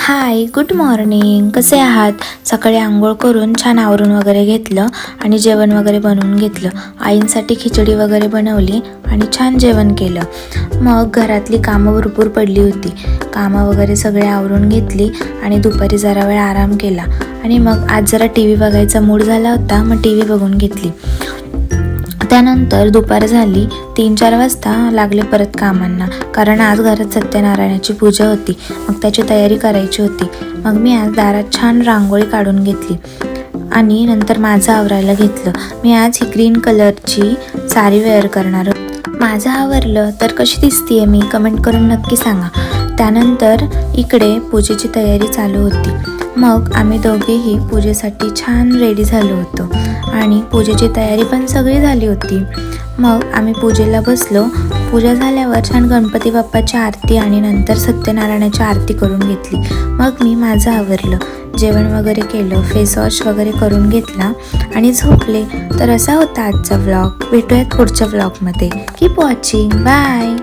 हाय, good morning. कसे आहात? सकाळी आंघोळ करून छान आवरून वगैरे घेतलं आणि जेवण वगैरे बनवून घेतलं. आईंसाठी खिचडी वगैरे बनवली आणि छान जेवण केलं. मग घरातली कामं भरपूर पडली होती. कामं वगैरे सगळे आवरून घेतली आणि दुपारी जरा वेळ आराम केला. आणि मग आज जरा टी व्ही बघायचा मूड झाला होता, मग टी व्ही बघून घेतली. त्यानंतर दुपार झाली. 3-4 वाजता लागले परत कामांना, कारण आज घरात सत्यनारायणाची पूजा होती. मग त्याची तयारी करायची होती. मग मी आज दारात छान रांगोळी काढून घेतली आणि नंतर माझं आवरायला घेतलं. मी आज ही ग्रीन कलरची साडी वेअर करणार होते. माझं आवरलं तर कशी दिसतीये मी कमेंट करून नक्की सांगा. त्यानंतर इकडे पूजेची तयारी चालू होती. मग आम्ही दोघेही पूजेसाठी छान रेडी झालो होतो आणि पूजेची तयारी पण सगळी झाली होती. मग आम्ही पूजेला बसलो. पूजा झाल्यावर छान गणपती बाप्पाची आरती आणि नंतर सत्यनारायणाची आरती करून घेतली. मग मी माझं आवरलं, जेवण वगैरे केलं, फेस वॉश वगैरे करून घेतला आणि झोपले. तर असा होता आजचा व्लॉग. भेटूयात पुढच्या व्लॉगमध्ये. Keep watching. बाय.